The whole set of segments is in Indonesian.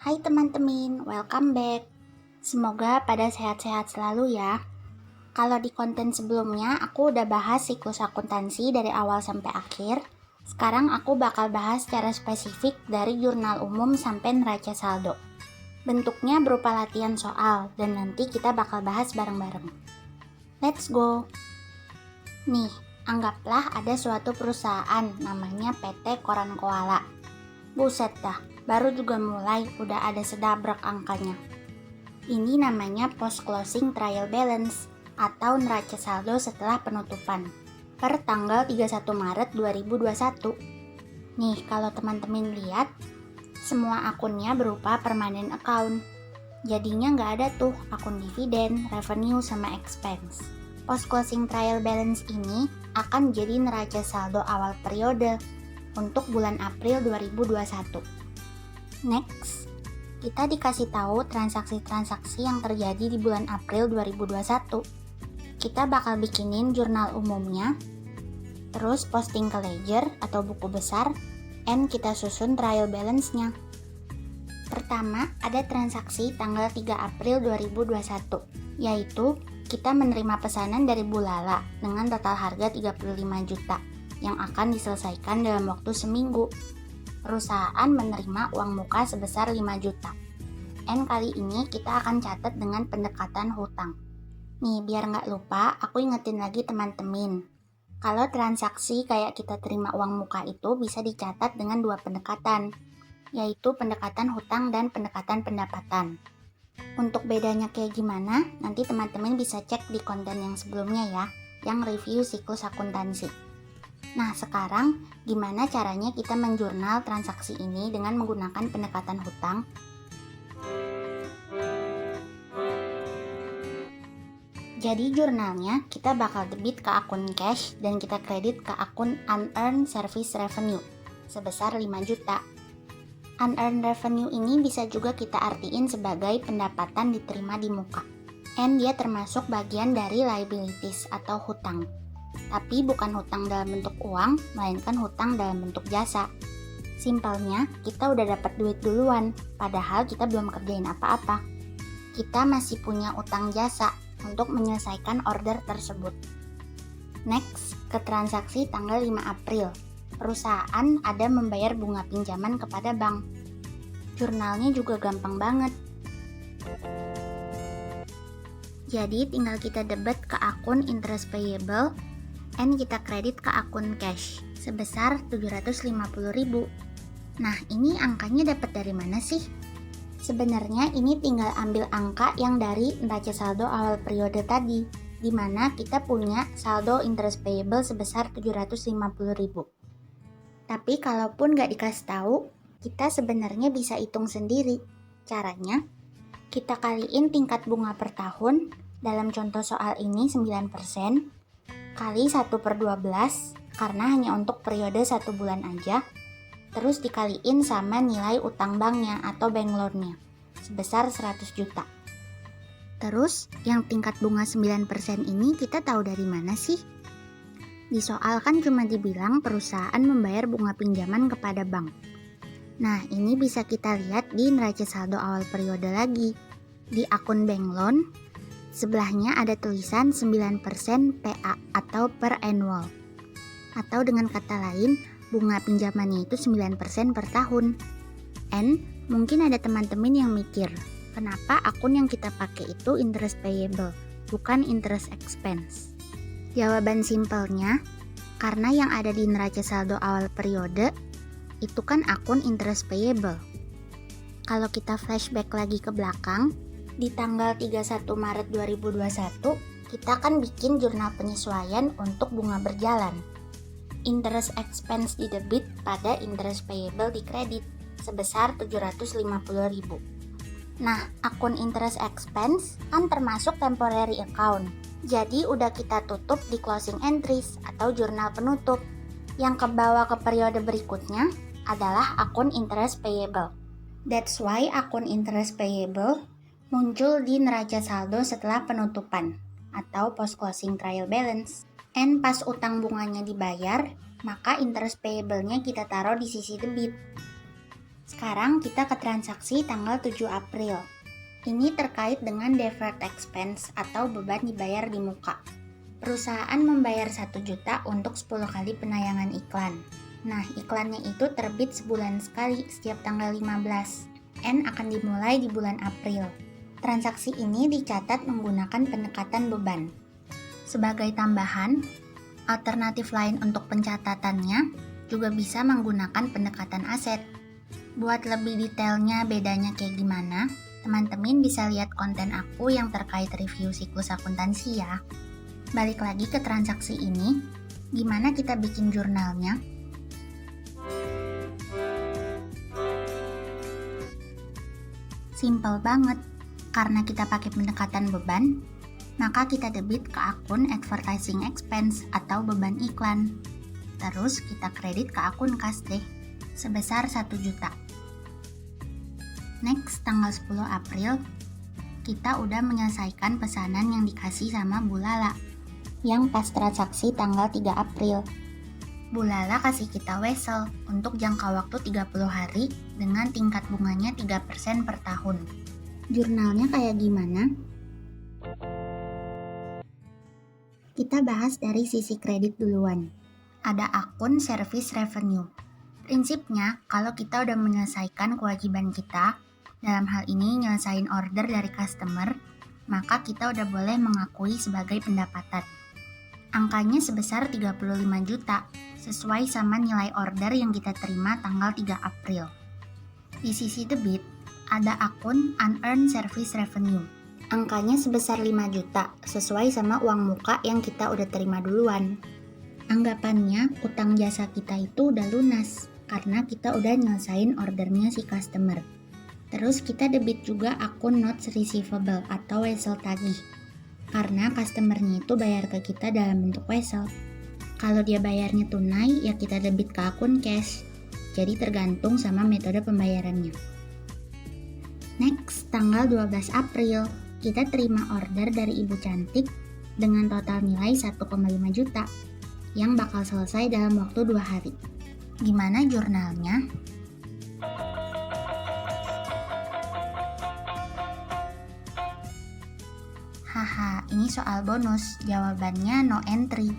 Hai teman-teman, welcome back. Semoga pada sehat-sehat selalu ya. Kalau di konten sebelumnya aku udah bahas siklus akuntansi dari awal sampai akhir. Sekarang aku bakal bahas secara spesifik dari jurnal umum sampai neraca saldo. Bentuknya berupa latihan soal dan nanti kita bakal bahas bareng-bareng. Let's go. Nih, anggaplah ada suatu perusahaan namanya PT Koran Koala. Buset dah, baru juga mulai udah ada sedabrak angkanya. Ini namanya post closing trial balance atau neraca saldo setelah penutupan per tanggal 31 Maret 2021. Nih, kalau teman-teman lihat, semua akunnya berupa permanent account. Jadinya nggak ada tuh akun dividen, revenue, sama expense. Post closing trial balance ini akan jadi neraca saldo awal periode untuk bulan April 2021. Next, kita dikasih tahu transaksi-transaksi yang terjadi di bulan April 2021. Kita bakal bikinin jurnal umumnya, terus posting ke ledger atau buku besar, and kita susun trial balance-nya. Pertama, ada transaksi tanggal 3 April 2021, yaitu kita menerima pesanan dari Bulala dengan total harga 35 juta yang akan diselesaikan dalam waktu seminggu. Perusahaan menerima uang muka sebesar 5 juta. And kali ini kita akan catat dengan pendekatan hutang. Nih, biar nggak lupa, aku ingetin lagi teman-teman. Kalau transaksi kayak kita terima uang muka itu bisa dicatat dengan dua pendekatan, yaitu pendekatan hutang dan pendekatan pendapatan. Untuk bedanya kayak gimana, nanti teman-teman bisa cek di konten yang sebelumnya ya, yang review siklus akuntansi. Nah, sekarang gimana caranya kita menjurnal transaksi ini dengan menggunakan pendekatan hutang? Jadi jurnalnya kita bakal debit ke akun cash dan kita kredit ke akun unearned service revenue sebesar 5 juta. Unearned revenue ini bisa juga kita artiin sebagai pendapatan diterima di muka. And dia termasuk bagian dari liabilities atau hutang. Tapi bukan hutang dalam bentuk uang, melainkan hutang dalam bentuk jasa. Simpelnya, kita udah dapat duit duluan, padahal kita belum kerjain apa-apa. Kita masih punya utang jasa untuk menyelesaikan order tersebut. Next, ke transaksi tanggal 5 April. Perusahaan ada membayar bunga pinjaman kepada bank. Jurnalnya juga gampang banget. Jadi tinggal kita debit ke akun interest payable and kita kredit ke akun cash sebesar 750.000. Nah, ini angkanya dapat dari mana sih? Sebenarnya ini tinggal ambil angka yang dari neraca saldo awal periode tadi, di mana kita punya saldo interest payable sebesar 750.000. Tapi kalaupun nggak dikasih tahu, kita sebenarnya bisa hitung sendiri. Caranya, kita kaliin tingkat bunga per tahun, dalam contoh soal ini 9%, kali 1/12, karena hanya untuk periode 1 bulan aja, terus dikaliin sama nilai utang banknya atau bank loan-nya, sebesar 100 juta. Terus, yang tingkat bunga 9% ini kita tahu dari mana sih? Di soal kan cuma dibilang perusahaan membayar bunga pinjaman kepada bank. Nah, ini bisa kita lihat di neraca saldo awal periode lagi. Di akun bank loan, sebelahnya ada tulisan 9% PA atau per annual. Atau dengan kata lain, bunga pinjamannya itu 9% per tahun. And mungkin ada teman-teman yang mikir, kenapa akun yang kita pakai itu interest payable, bukan interest expense? Jawaban simpelnya, karena yang ada di neraca saldo awal periode, itu kan akun interest payable. Kalau kita flashback lagi ke belakang, di tanggal 31 Maret 2021, kita kan bikin jurnal penyesuaian untuk bunga berjalan. Interest expense di debit pada interest payable di kredit sebesar 750.000. Nah, akun interest expense kan termasuk temporary account. Jadi udah kita tutup di closing entries atau jurnal penutup. Yang kebawa ke periode berikutnya adalah akun interest payable. That's why akun interest payable muncul di neraca saldo setelah penutupan atau post closing trial balance. And pas utang bunganya dibayar, maka interest payable-nya kita taruh di sisi debit. Sekarang kita ke transaksi tanggal 7 April. Ini terkait dengan deferred expense atau beban dibayar di muka. Perusahaan membayar 1 juta untuk 10 kali penayangan iklan. Nah, iklannya itu terbit sebulan sekali setiap tanggal 15 and akan dimulai di bulan April. Transaksi ini dicatat menggunakan pendekatan beban. Sebagai tambahan, alternatif lain untuk pencatatannya juga bisa menggunakan pendekatan aset. Buat lebih detailnya bedanya kayak gimana, teman-teman bisa lihat konten aku yang terkait review siklus akuntansi ya. Balik lagi ke transaksi ini, gimana kita bikin jurnalnya? Simple banget, karena kita pakai pendekatan beban, maka kita debit ke akun advertising expense atau beban iklan. Terus kita kredit ke akun kas deh, sebesar 1 juta. Next, tanggal 10 April, kita udah menyelesaikan pesanan yang dikasih sama Bu Lala, yang pas transaksi tanggal 3 April. Bu Lala kasih kita wesel untuk jangka waktu 30 hari dengan tingkat bunganya 3% per tahun. Jurnalnya kayak gimana? Kita bahas dari sisi kredit duluan. Ada akun service revenue. Prinsipnya, kalau kita udah menyelesaikan kewajiban kita, dalam hal ini nyelesain order dari customer, maka kita udah boleh mengakui sebagai pendapatan. Angkanya sebesar 35 juta, sesuai sama nilai order yang kita terima tanggal 3 April. Di sisi debit, ada akun unearned service revenue. Angkanya sebesar 5 juta, sesuai sama uang muka yang kita udah terima duluan. Anggapannya, utang jasa kita itu udah lunas, karena kita udah nyelesain ordernya si customer. Terus kita debit juga akun notes receivable atau wesel tagih, karena customernya itu bayar ke kita dalam bentuk wesel. Kalau dia bayarnya tunai, ya kita debit ke akun cash. Jadi tergantung sama metode pembayarannya. Next, tanggal 12 April, kita terima order dari Ibu Cantik dengan total nilai 1,5 juta yang bakal selesai dalam waktu 2 hari. Gimana jurnalnya? Haha, ini soal bonus. Jawabannya no entry.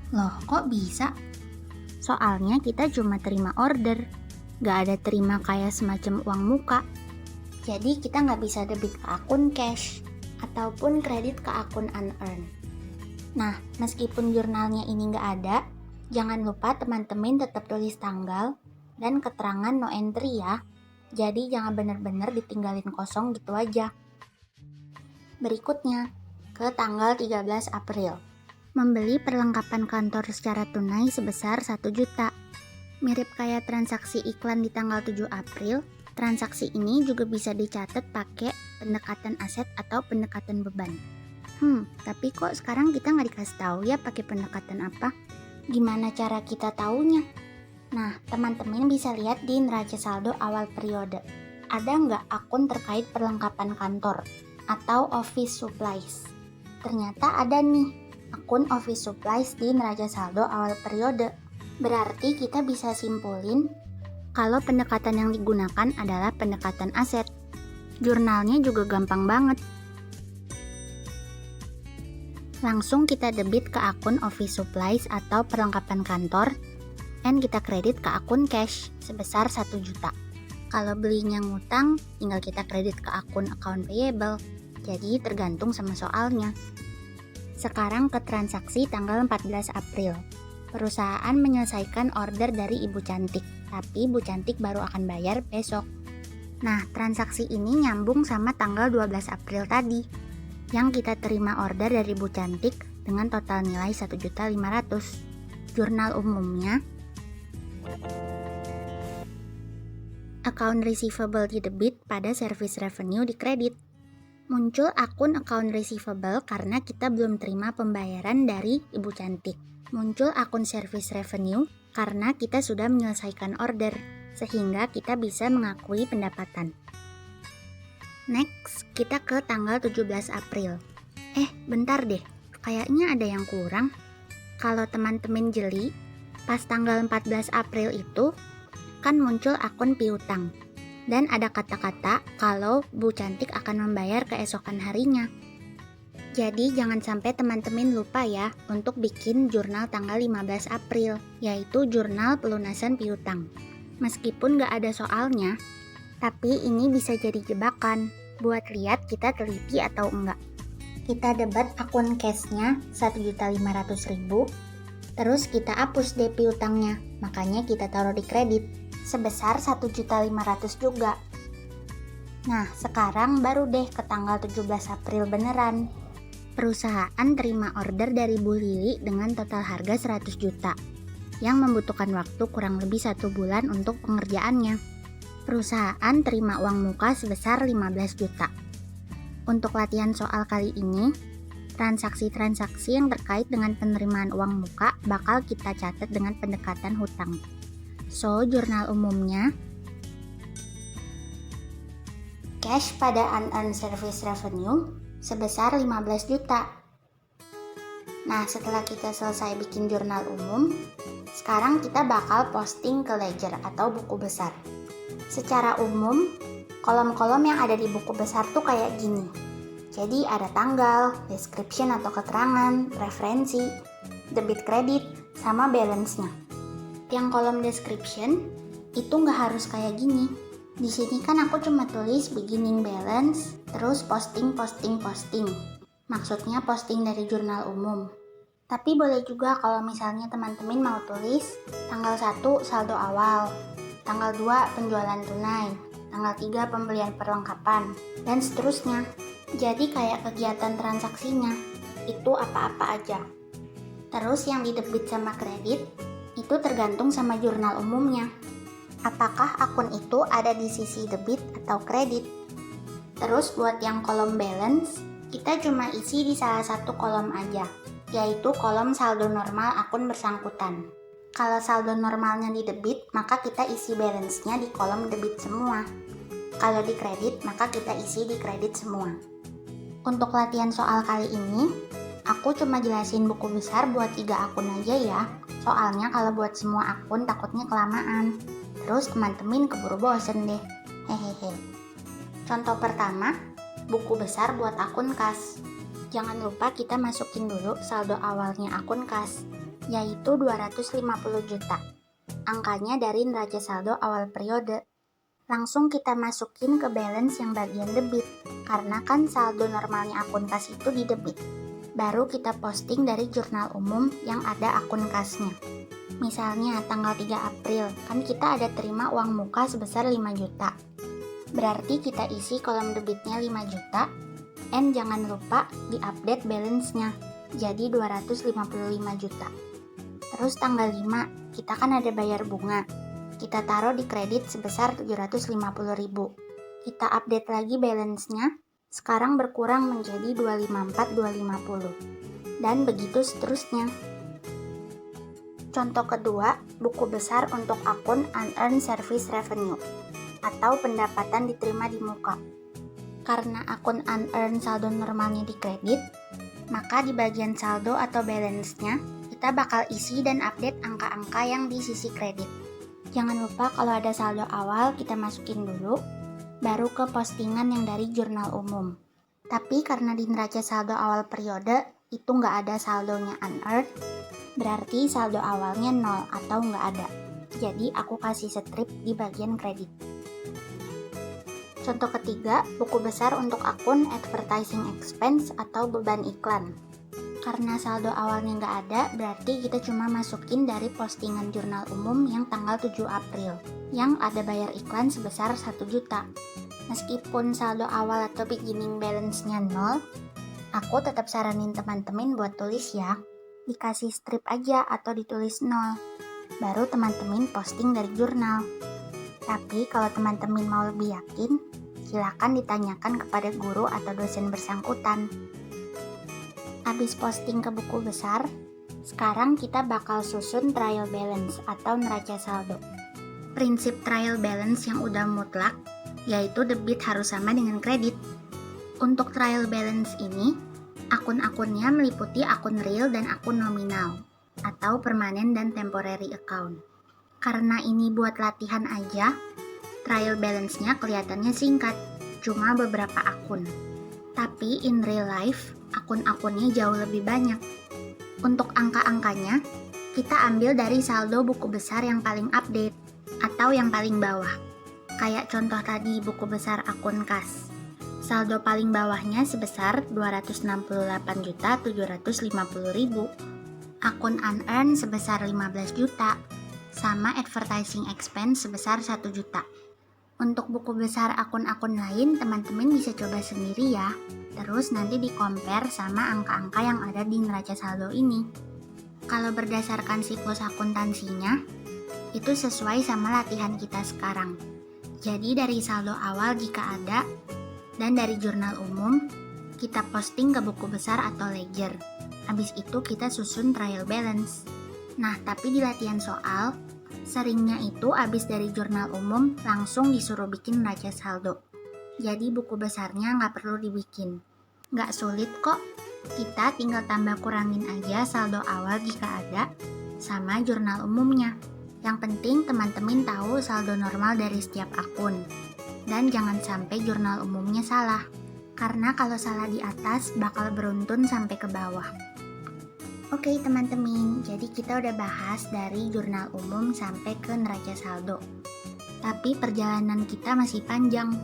Loh, kok bisa? Soalnya kita cuma terima order, gak ada terima kayak semacam uang muka. Jadi kita nggak bisa debit ke akun cash ataupun kredit ke akun unearned. Nah, meskipun jurnalnya ini nggak ada, jangan lupa teman-teman tetap tulis tanggal dan keterangan no entry ya. Jadi jangan bener-bener ditinggalin kosong gitu aja. Berikutnya, ke tanggal 13 April. Membeli perlengkapan kantor secara tunai sebesar 1 juta. Mirip kayak transaksi iklan di tanggal 7 April, transaksi ini juga bisa dicatat pakai pendekatan aset atau pendekatan beban. Tapi kok sekarang kita nggak dikasih tahu ya pakai pendekatan apa? Gimana cara kita taunya? Nah, teman-teman bisa lihat di neraca saldo awal periode. Ada nggak akun terkait perlengkapan kantor atau office supplies? Ternyata ada nih, akun office supplies di neraca saldo awal periode. Berarti kita bisa simpulin kalau pendekatan yang digunakan adalah pendekatan aset. Jurnalnya juga gampang banget. Langsung kita debit ke akun office supplies atau perlengkapan kantor, and kita kredit ke akun cash sebesar 1 juta. Kalau belinya ngutang, tinggal kita kredit ke akun account payable. Jadi tergantung sama soalnya. Sekarang ke transaksi tanggal 14 April. Perusahaan menyelesaikan order dari Ibu Cantik, tapi Ibu Cantik baru akan bayar besok. Nah, transaksi ini nyambung sama tanggal 12 April tadi, yang kita terima order dari Ibu Cantik dengan total nilai 1.500.000. Jurnal umumnya, account receivable di debit pada service revenue di kredit. Muncul akun account receivable karena kita belum terima pembayaran dari Ibu Cantik. Muncul akun service revenue karena kita sudah menyelesaikan order, sehingga kita bisa mengakui pendapatan. Next, kita ke tanggal 17 April. Bentar deh, kayaknya ada yang kurang. Kalau teman-teman jeli, pas tanggal 14 April itu, kan muncul akun piutang. Dan ada kata-kata kalau Bu Cantik akan membayar keesokan harinya. Jadi jangan sampai teman-teman lupa ya untuk bikin jurnal tanggal 15 April, yaitu jurnal pelunasan piutang. Meskipun nggak ada soalnya, tapi ini bisa jadi jebakan buat lihat kita teliti atau enggak. Kita debat akun cashnya 1.500.000, terus kita hapus deh piutangnya, makanya kita taruh di kredit sebesar 1.500.000 juga. Nah, sekarang baru deh ke tanggal 17 April beneran. Perusahaan terima order dari Bu Lili dengan total harga 100 juta, yang membutuhkan waktu kurang lebih 1 bulan untuk pengerjaannya. Perusahaan terima uang muka sebesar 15 juta. Untuk latihan soal kali ini, transaksi-transaksi yang terkait dengan penerimaan uang muka bakal kita catat dengan pendekatan hutang. So, jurnal umumnya, cash pada unearned service revenue sebesar 15 juta. Nah, setelah kita selesai bikin jurnal umum, sekarang kita bakal posting ke ledger atau buku besar. Secara umum, kolom-kolom yang ada di buku besar tuh kayak gini. Jadi ada tanggal, description atau keterangan, referensi, debit kredit, sama balance-nya. Yang kolom description itu nggak harus kayak gini. Di sini kan aku cuma tulis beginning balance, terus posting. Maksudnya posting dari jurnal umum. Tapi boleh juga kalau misalnya teman-teman mau tulis tanggal 1 saldo awal, tanggal 2 penjualan tunai, tanggal 3 pembelian perlengkapan, dan seterusnya. Jadi kayak kegiatan transaksinya, itu apa-apa aja. Terus yang di debit sama kredit, itu tergantung sama jurnal umumnya. Apakah akun itu ada di sisi debit atau kredit? Terus buat yang kolom balance, kita cuma isi di salah satu kolom aja, yaitu kolom saldo normal akun bersangkutan. Kalau saldo normalnya di debit, maka kita isi balance-nya di kolom debit semua. Kalau di kredit, maka kita isi di kredit semua. Untuk latihan soal kali ini, aku cuma jelasin buku besar buat 3 akun aja ya. Soalnya kalau buat semua akun takutnya kelamaan. Terus teman-teman keburu bosen deh. Hehehe. Contoh pertama, buku besar buat akun kas. Jangan lupa kita masukin dulu saldo awalnya akun kas, yaitu 250 juta. Angkanya dari neraca saldo awal periode. Langsung kita masukin ke balance yang bagian debit, karena kan saldo normalnya akun kas itu di debit. Baru kita posting dari jurnal umum yang ada akun kasnya. Misalnya tanggal 3 April, kan kita ada terima uang muka sebesar 5 juta. Berarti kita isi kolom debitnya 5 juta, and jangan lupa di-update balance-nya, jadi 255 juta. Terus tanggal 5, kita kan ada bayar bunga. Kita taruh di kredit sebesar 750.000. Kita update lagi balance-nya, sekarang berkurang menjadi 254.250. Dan begitu seterusnya. Contoh kedua, buku besar untuk akun unearned service revenue atau pendapatan diterima di muka. Karena akun unearned saldo normalnya di kredit, maka di bagian saldo atau balance-nya kita bakal isi dan update angka-angka yang di sisi kredit. Jangan lupa kalau ada saldo awal kita masukin dulu, baru ke postingan yang dari jurnal umum. Tapi karena di neraca saldo awal periode itu nggak ada saldonya unearned, berarti saldo awalnya 0 atau nggak ada. Jadi aku kasih strip di bagian kredit. Contoh ketiga, buku besar untuk akun advertising expense atau beban iklan. Karena saldo awalnya nggak ada, berarti kita cuma masukin dari postingan jurnal umum yang tanggal 7 April, yang ada bayar iklan sebesar 1 juta. Meskipun saldo awal atau beginning balance-nya 0, aku tetap saranin teman-teman buat tulis ya. Dikasih strip aja atau ditulis 0. Baru teman-teman posting dari jurnal. Tapi kalau teman-teman mau lebih yakin, silakan ditanyakan kepada guru atau dosen bersangkutan. Habis posting ke buku besar, sekarang kita bakal susun trial balance atau neraca saldo. Prinsip trial balance yang udah mutlak, yaitu debit harus sama dengan kredit. Untuk trial balance ini, akun-akunnya meliputi akun real dan akun nominal, atau permanen dan temporary account. Karena ini buat latihan aja, Trial balance-nya kelihatannya singkat, cuma beberapa akun. Tapi in real life, akun-akunnya jauh lebih banyak. Untuk angka-angkanya, kita ambil dari saldo buku besar yang paling update, atau yang paling bawah. Kayak contoh tadi buku besar akun kas. Saldo paling bawahnya sebesar 268.750.000. Akun unearned sebesar 15 juta, sama advertising expense sebesar 1 juta. Untuk buku besar akun-akun lain, teman-teman bisa coba sendiri ya. Terus nanti di-compare sama angka-angka yang ada di neraca saldo ini. Kalau berdasarkan siklus akuntansinya, itu sesuai sama latihan kita sekarang. Jadi dari saldo awal jika ada, dan dari jurnal umum, kita posting ke buku besar atau ledger. Habis itu kita susun trial balance. Nah, tapi di latihan soal, seringnya itu abis dari jurnal umum langsung disuruh bikin neraca saldo. Jadi buku besarnya nggak perlu dibikin. Nggak sulit kok, kita tinggal tambah kurangin aja saldo awal jika ada, sama jurnal umumnya. Yang penting teman-teman tahu saldo normal dari setiap akun. Dan jangan sampai jurnal umumnya salah, karena kalau salah di atas bakal beruntun sampai ke bawah. Oke teman-teman, jadi kita udah bahas dari jurnal umum sampai ke neraca saldo. Tapi perjalanan kita masih panjang.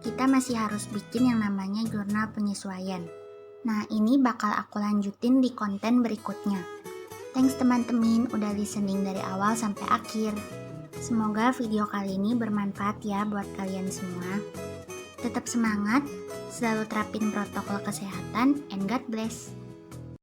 Kita masih harus bikin yang namanya jurnal penyesuaian. Nah, ini bakal aku lanjutin di konten berikutnya. Thanks teman-teman udah listening dari awal sampai akhir. Semoga video kali ini bermanfaat ya buat kalian semua. Tetap semangat, selalu terapin protokol kesehatan, and God bless.